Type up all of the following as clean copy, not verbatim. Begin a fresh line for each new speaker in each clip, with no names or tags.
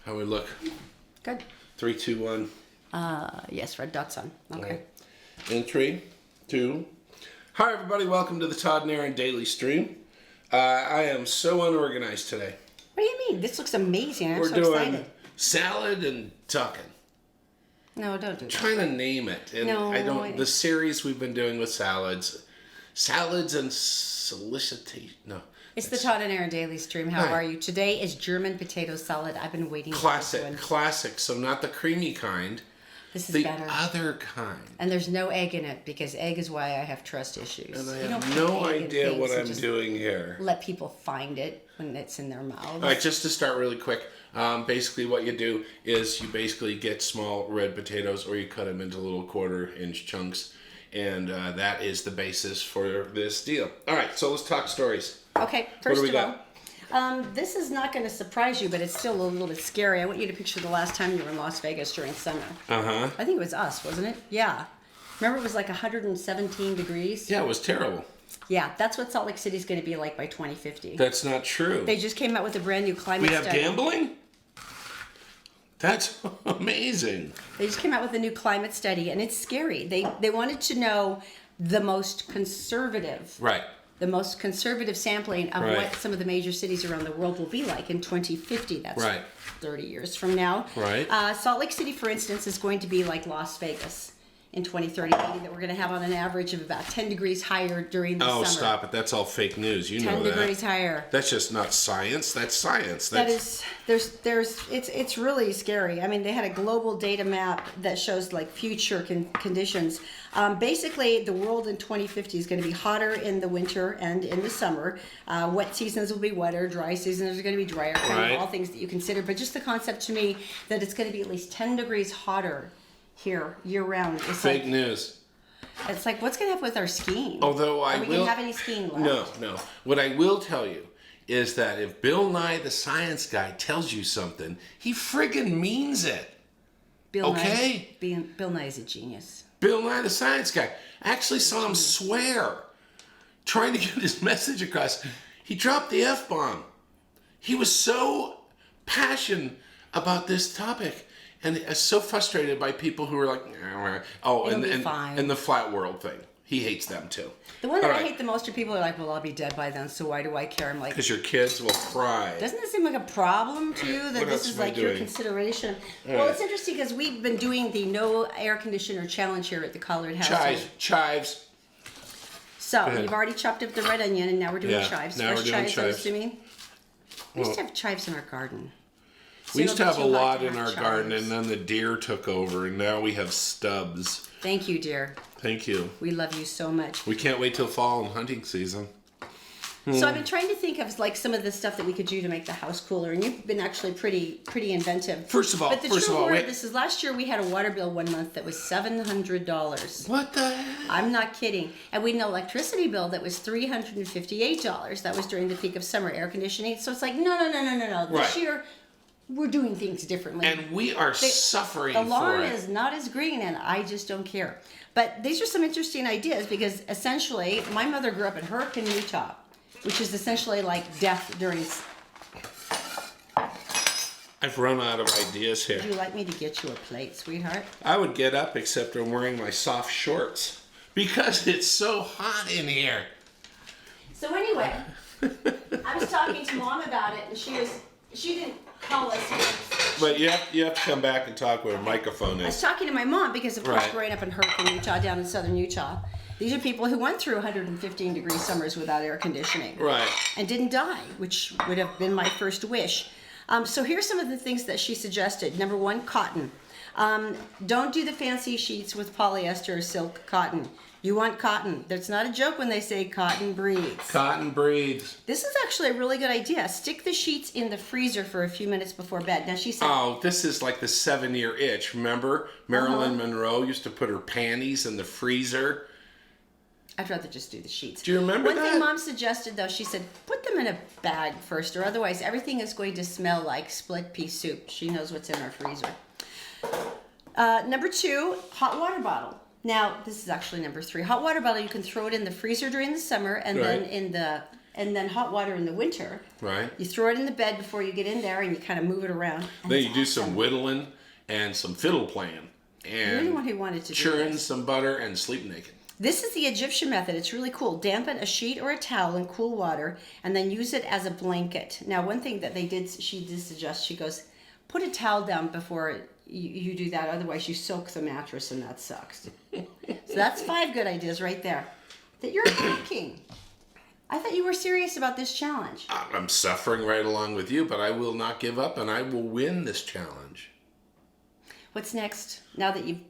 How we look?
Good.
3, 2, 1.
Yes, red dots on. Okay.
Right. In 3, 2. Hi, everybody. Welcome to the Todd and Erin Daily Stream. I am so unorganized today.
What do you mean? This looks amazing. I'm
We're
so
doing
excited.
salad and talking.
No, don't do that.
Trying to name it. And
No,
I don't. The series we've been doing with salads and solicitation. No.
It's the Todd and Erin Daily Stream. How
Hi.
are you? Today is German potato salad. I've been waiting for this one.
Classic. So not the creamy kind.
This is
The
better.
other kind.
And there's no egg in it because egg is why I have trust issues.
And I
You don't
have
put
no
egg in
idea
things
what
and
I'm
just
doing here.
Let people find it when it's in their mouths.
All right, just to start really quick, basically what you do is you basically get small red potatoes or you cut them into little 1/4-inch chunks, and that is the basis for this deal. All right, so let's talk stories.
Okay, first
we
of
got?
all, this is not going to surprise you, but it's still a little bit scary. I want you to picture the last time you were in Las Vegas during summer.
Uh-huh.
I think it was us, wasn't it? Yeah. Remember it was like 117 degrees?
Yeah, it was terrible.
Yeah, that's what Salt Lake City's going to be like by 2050.
That's not true.
They just came out with a brand new climate
We have
study.
gambling? That's amazing.
They just came out with a new climate study, and it's scary. They wanted to know the most conservative
Right.
sampling of
Right.
what some of the major cities around the world will be like in 2050. That's
Right.
30 years from now.
Right.
Salt Lake City, for instance, is going to be like Las Vegas in 2030, meaning that we're going to have on an average of about 10 degrees higher during the
Oh,
summer.
stop it. That's all fake news. You know
10
that.
degrees higher.
That's just not science. That's science.
That is, it's really scary. I mean, they had a global data map that shows like future conditions. Basically, the world in 2050 is going to be hotter in the winter and in the summer. Wet seasons will be wetter. Dry seasons are going to be drier. Kind
Right.
of all things that you consider. But just the concept to me that it's going to be at least 10 degrees hotter here year round. It's
fake
like,
news.
it's like, what's going to happen with our skiing?
Although
Are we going to have any skiing left?
No. What I will tell you is that if Bill Nye the Science Guy tells you something, he friggin' means it.
Bill
Okay.
Bill Nye is a genius.
Bill Nye the Science Guy. I actually saw him swear, trying to get his message across. He dropped the F-bomb. He was so passionate about this topic. And so frustrated by people who were like, oh,
It'll be fine.
and the flat world thing. He hates them too.
The one that
All
I
right.
hate the most are people who are like, well, I'll be dead by then, so why do I care? I'm like,
Because your kids will cry.
doesn't it seem like a problem to you that
What
this
else
is
am I
like your
doing?
consideration?
All
Well,
right.
it's interesting because we've been doing the no air conditioner challenge here at the Collard House.
Chives.
So
ahead.
you've already chopped up the red onion, and now we're doing
Yeah,
chives.
now
Fresh
we're doing
chives, I'm
chives.
assuming. We used to have chives in our garden. So
We used to
it'll
have
be
a
too hot
lot
to
in
have
our garden,
chives.
and then the deer took over, and now we have stubs.
Thank you, dear.
Thank you.
We love you so much.
We can't wait till fall and hunting season.
So I've been trying to think of like some of the stuff that we could do to make the house cooler, and you've been actually pretty inventive.
First of all,
but the true horror
wait.
of this is last year we had a water bill one month that was $700.
What the heck?
I'm not kidding. And we had an electricity bill that was $358. That was during the peak of summer air conditioning. So it's like, no. This
Right.
year we're doing things differently.
And we are suffering
The
for
lawn
it.
is not as green, and I just don't care. But these are some interesting ideas because essentially, my mother grew up in Hurricane, Utah, which is essentially like death during.
I've run out of ideas here.
Would you like me to get you a plate, sweetheart?
I would get up, except I'm wearing my soft shorts because it's so hot in here.
So anyway, I was talking to Mom about it, and she didn't call us here.
But you have to come back and talk where a microphone
I was
is.
talking to my mom because, of course,
Right.
growing up in Hurricane, Utah, down in southern Utah, these are people who went through 115-degree summers without air conditioning.
Right.
And didn't die, which would have been my first wish. So here's some of the things that she suggested. Number one, cotton. Don't do the fancy sheets with polyester or silk cotton. You want cotton. That's not a joke when they say cotton breathes.
Cotton breathes.
This is actually a really good idea. Stick the sheets in the freezer for a few minutes before bed. Now she said,
Oh, this is like the 7-year itch. Remember? Marilyn Monroe used to put her panties in the freezer.
I'd rather just do the sheets.
Do you remember
One
that?
thing Mom suggested, though, she said, put them in a bag first, or otherwise everything is going to smell like split pea soup. She knows what's in our freezer. Number two, hot water bottle. Now, this is actually number three. Hot water bottle, you can throw it in the freezer during the summer and then
Right.
in the and then hot water in the winter.
Right.
You throw it in the bed before you get in there, and you kind of move it around. And
Then
it's
you do
awesome.
some whittling and some fiddle playing.
You're the one
And
who wanted to do
churn
this.
some butter and sleep naked.
This is the Egyptian method. It's really cool. Dampen a sheet or a towel in cool water and then use it as a blanket. Now, one thing that she did suggest, she goes, put a towel down before you do that. Otherwise, you soak the mattress and that sucks. So that's 5 good ideas right there that you're taking. I thought you were serious about this challenge.
I'm suffering right along with you, but I will not give up and I will win this challenge.
What's next now that you've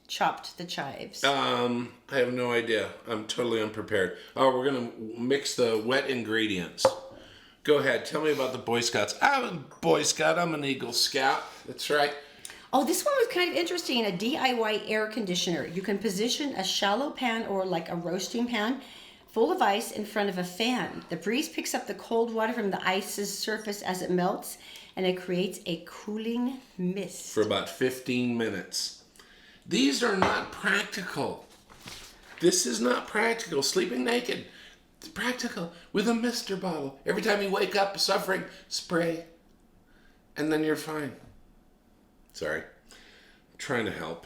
chopped the chives?
I have no idea. I'm totally unprepared. Oh, we're going to mix the wet ingredients. Go ahead. Tell me about the Boy Scouts. I'm a Boy Scout. I'm an Eagle Scout. That's right.
Oh, this one was kind of interesting. A DIY air conditioner. You can position a shallow pan or like a roasting pan full of ice in front of a fan. The breeze picks up the cold water from the ice's surface as it melts, and it creates a cooling mist.
For about 15 minutes. These are not practical. This is not practical. Sleeping naked. It's practical. With a mister bottle. Every time you wake up suffering, spray. And then you're fine. Sorry. I'm trying to help.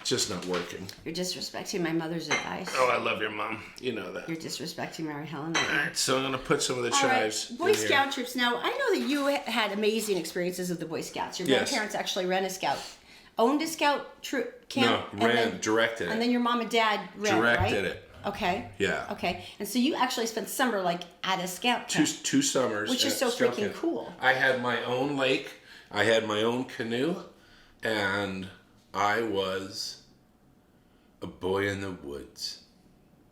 It's just not working.
You're disrespecting my mother's advice.
Oh, I love your mom. You know that.
You're disrespecting Mary Helen.
All right, so I'm going to put some of the
All right,
chives
Boy
in here.
Scout trips. Now, I know that you had amazing experiences with the Boy Scouts. Your
Yes.
grandparents actually ran a scout. Owned a scout troop camp?
No, directed it.
And then your mom and dad ran
Directed
right?
it.
Okay.
Yeah.
Okay. And so you actually spent summer like at a scout camp.
Two summers.
Which is
at
so
Scout
freaking
camp.
cool.
I had my own lake. I had my own canoe. And I was a boy in the woods.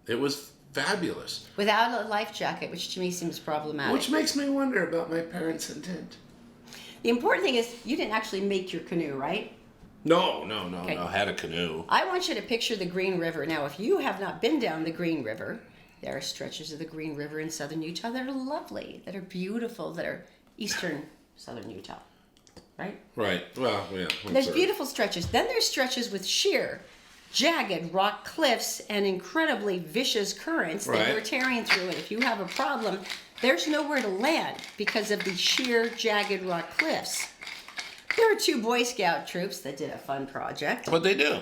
It was fabulous.
Without a life jacket, which to me seems problematic.
Which makes me wonder about my parents' intent.
The important thing is you didn't actually make your canoe, right?
No.
Okay.
I had a canoe.
I want you to picture the Green River. Now, if you have not been down the Green River, there are stretches of the Green River in southern Utah that are lovely, that are beautiful, that are eastern southern Utah, right?
Right. Well, yeah.
There's beautiful stretches. Then there's stretches with sheer, jagged rock cliffs and incredibly vicious currents that
Right.
you're tearing through. And if you have a problem, there's nowhere to land because of the sheer, jagged rock cliffs. There are 2 Boy Scout troops that did a fun project.
What'd they do?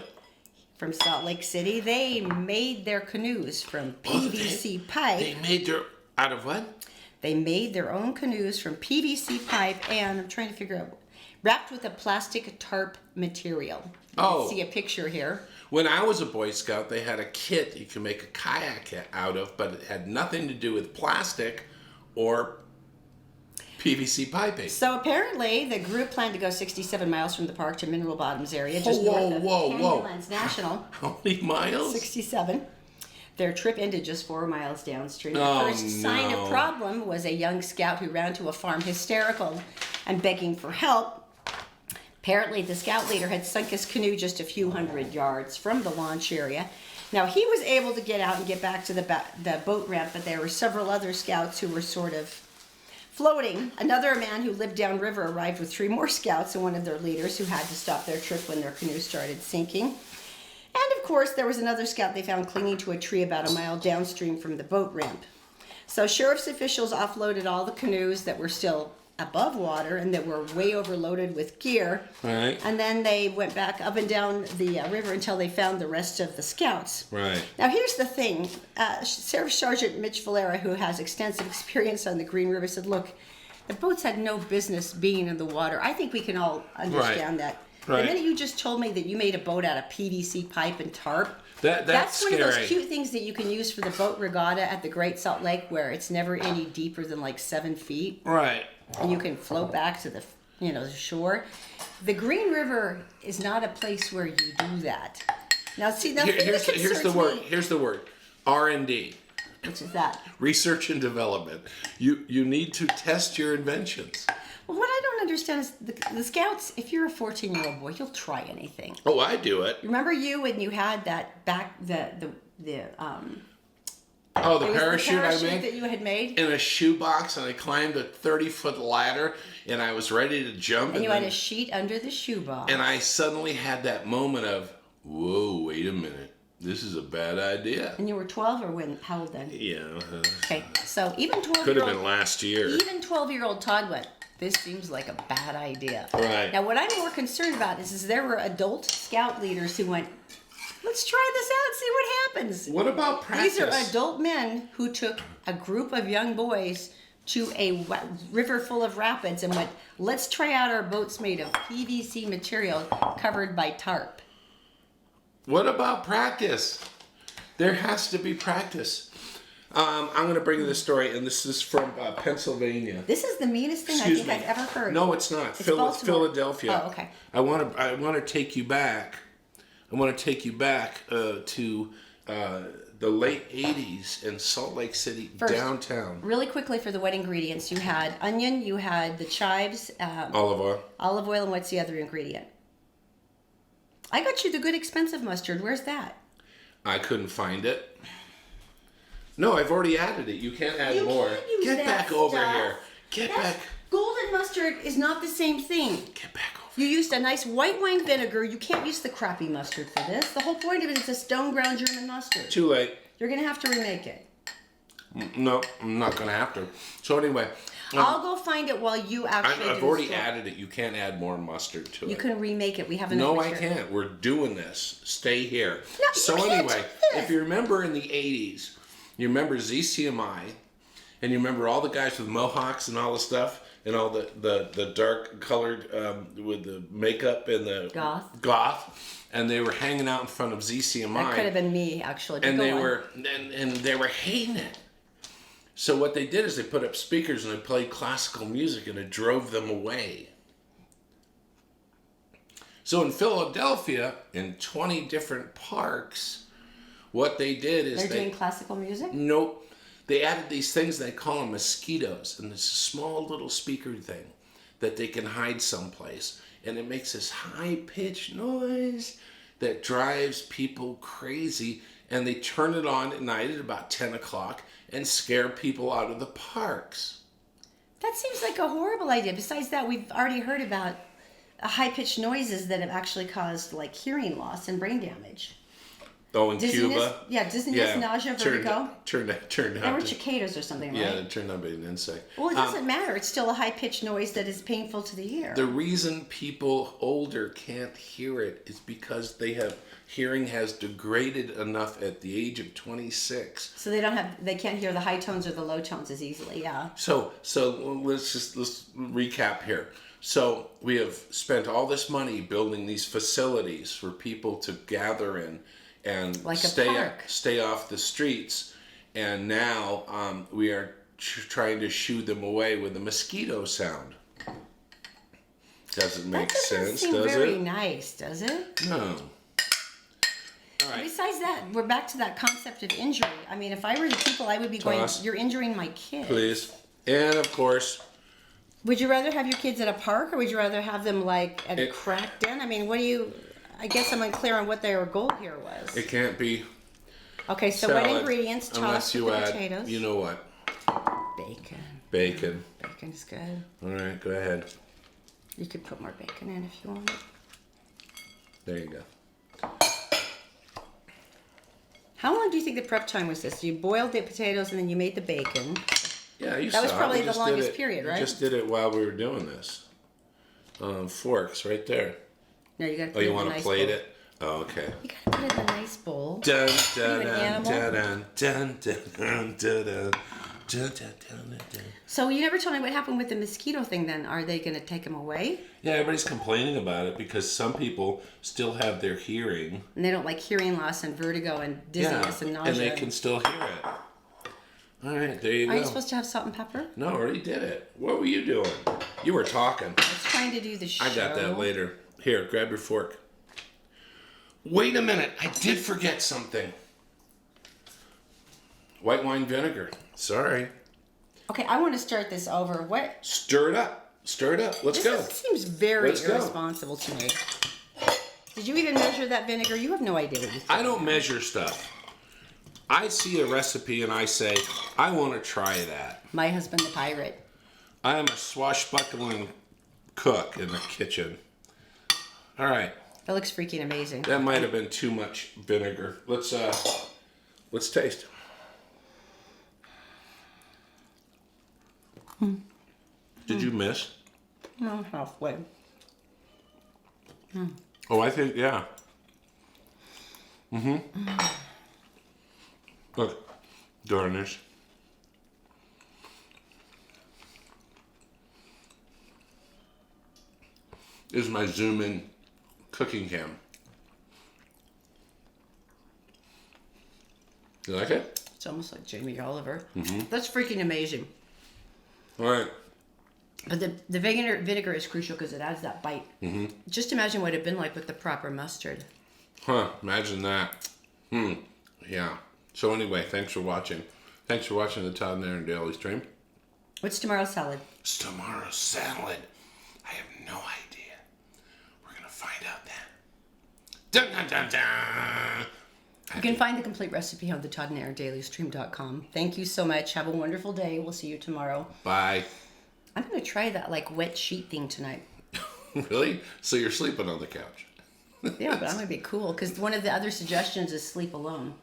From Salt Lake City. They made their canoes from PVC pipe.
They made their... Out of what?
They made their own canoes from PVC pipe and, I'm trying to figure out, wrapped with a plastic tarp material. You
Oh.
can see a picture here.
When I was a Boy Scout, they had a kit you can make a kayak out of, but it had nothing to do with plastic or PVC piping.
So apparently, the group planned to go 67 miles from the park to Mineral Bottoms area,
Whoa,
just north
whoa,
of
whoa, whoa.
Canyonlands National.
How many miles?
67. Their trip ended just 4 miles downstream. The
Oh,
first sign of
no.
problem was a young scout who ran to a farm hysterical and begging for help. Apparently, the scout leader had sunk his canoe just a few hundred yards from the launch area. Now, he was able to get out and get back to the boat ramp, but there were several other scouts who were sort of floating. Another man who lived downriver arrived with 3 more scouts and one of their leaders who had to stop their trip when their canoe started sinking. And of course, there was another scout they found clinging to a tree about a mile downstream from the boat ramp. So sheriff's officials offloaded all the canoes that were still above water and that were way overloaded with gear.
Right.
And then they went back up and down the river until they found the rest of the scouts.
Right.
Now, here's the thing. Sheriff Sergeant Mitch Valera, who has extensive experience on the Green River, said, look, the boats had no business being in the water. I think we can all understand that.
Right.
The minute you just told me that you made a boat out of PVC pipe and tarp,
That's
one
scary.
of those cute things that you can use for the boat regatta at the Great Salt Lake where it's never any deeper than like 7 feet.
Right.
And you can float back to the shore. The Green River is not a place where you do that. Now, see,
Here's the word.
me,
Here's the word. R&D.
which is that.
Research and development. You need to test your inventions.
Well, what I don't understand is the Scouts, if you're a 14-year-old boy, you'll try anything.
Oh, I do it.
Remember you when you had that
Oh, the
it was
parachute,
the parachute
I made?
that you had made?
In a shoebox, and I climbed a 30-foot ladder, and I was ready to jump.
And you had
then-
a sheet under the shoebox.
And I suddenly had that moment of, whoa, wait a minute. this is a bad idea.
And you were 12 or when? How old then?
Yeah.
Okay, so even 12-year-old...
Could have been last year.
Even 12-year-old Todd went, this seems like a bad idea.
Right.
Now, what I'm more concerned about is there were adult scout leaders who went, let's try this out, see what happens.
What about practice?
These are adult men who took a group of young boys to a river full of rapids and went, let's try out our boats made of PVC material covered by tarp.
What about practice? There has to be practice. I'm going to bring you this story, and this is from Pennsylvania.
This is the meanest thing
Excuse
I think
me.
I've ever heard.
No, it's not.
It's Baltimore.
Philadelphia.
Oh, okay.
I want to take you back. I want to take you back to the late 80s in Salt Lake City,
First,
downtown.
Really quickly for the wet ingredients, you had onion, you had the chives, olive oil, and what's the other ingredient? I got you the good expensive mustard. Where's that?
I couldn't find it. No, I've already added it. You can't add more.
Can't use
Get
that
back over
stuff.
here. Get back.
Golden mustard is not the same thing.
Get back over.
You used a nice white wine vinegar. You can't use the crappy mustard for this. The whole point of it is a stone ground German mustard.
Too late.
You're going to have to remake it.
No, I'm not going to have to. So anyway.
I'll go find it while you actually
I've
do
already
the story.
added it. You can't add more mustard to it.
You can remake it. We have enough
No, I
material.
can't. We're doing this. Stay here.
No,
So
you can't
anyway,
do this.
if you remember in the 80s, you remember ZCMI, and you remember all the guys with mohawks and all the stuff, and all the dark colored with the makeup and the goth, and they were hanging out in front of ZCMI.
That could have been me, actually. But
And
go
they
on.
were and they were hating it. So what they did is they put up speakers and they played classical music and it drove them away. So in Philadelphia, in 20 different parks, what they did is
They're doing classical music?
Nope. They added these things, they call them mosquitoes, and it's a small little speaker thing that they can hide someplace. And it makes this high-pitched noise that drives people crazy. And they turn it on at night at about 10 o'clock and scare people out of the parks.
That seems like a horrible idea. Besides that, we've already heard about high-pitched noises that have actually caused like hearing loss and brain damage.
Oh, in
Dizziness,
Cuba?
Yeah, dizziness, nausea, vertigo.
Turned
They
out
were
to,
cicadas or something, right?
yeah, it turned out to be an insect.
Well, it doesn't matter. It's still a high-pitched noise that is painful to the ear.
The reason people older can't hear it is because hearing has degraded enough at the age of 26.
So they can't hear the high tones or the low tones as easily, yeah.
So let's recap here. So we have spent all this money building these facilities for people to gather in and
Like a park.
stay off the streets, and now we are trying to shoo them away with a mosquito sound. Doesn't make sense,
That doesn't seem
does
very
it?
nice, does it?
No. All right.
Besides that, we're back to that concept of injury. I mean, if I were the people, I would be going,
Toss.
you're injuring my kid.
Please. And of course,
Would you rather have your kids at a park, or would you rather have them like at a crack den? I mean, I guess I'm unclear on what their goal here was.
it can't be
Okay, so
salad
what ingredients?
unless
Toss
you
with the
add,
potatoes.
you know what?
Bacon.
Bacon.
Bacon is good.
All right, go ahead.
You could put more bacon in if you want.
There you go.
How long do you think the prep time was this? You boiled the potatoes and then you made the bacon.
Yeah, you
That was
saw it.
probably
We
the
just did
longest
it-
period, right?
We just did it while we were doing this. Forks right there.
No, you gotta
Oh,
put it
you
in a
want to
nice
plate
bowl.
it? Oh, okay.
You gotta put it in a nice bowl.
Dun,
you
dun,
an
dun,
animal?
dun, dun, dun, dun, dun, dun, dun, dun, dun, dun.
So you never told me what happened with the mosquito thing then. Are they gonna take them away?
Yeah, everybody's complaining about it because some people still have their hearing.
And they don't like hearing loss and vertigo and dizziness and nausea.
and they can still hear it. All right, there you
Are
go.
you supposed to have salt and pepper?
No, I already did it. What were you doing? You were talking.
I was trying to do the show.
I got that later. Here, grab your fork. Wait a minute, I did forget something. White wine vinegar. Sorry.
Okay, I want to start this over. What?
Stir it up. Stir it up. Let's go.
This seems very
Let's go.
irresponsible to me. Did you even measure that vinegar? You have no idea what you
I don't measure stuff. I see a recipe and I say, I want to try that.
My husband, the pirate.
I am a swashbuckling cook in the kitchen. All right,
That looks freaking amazing.
That might have been too much vinegar. Let's taste. Did you miss?
No, halfway.
Oh, I think, yeah. Look, garnish. This is my zoom in cooking cam. You like it?
It's almost like Jamie Oliver. That's freaking amazing.
All right.
But the vinegar is crucial because it adds that bite. Just imagine what it'd been like with the proper mustard.
Huh, imagine that. Yeah. So anyway, thanks for watching. Thanks for watching the Todd and Erin Daily Stream.
What's tomorrow's salad?
It's tomorrow's salad. I have no idea. We're going to find out then. Dun, dun, dun, dun.
You can find the complete recipe on the Todd and Erin Daily Stream.com. Thank you so much. Have a wonderful day. We'll see you tomorrow.
Bye.
I'm going to try that like wet sheet thing tonight.
Really? So you're sleeping on the couch?
Yeah, but I'm going to be cool because one of the other suggestions is sleep alone.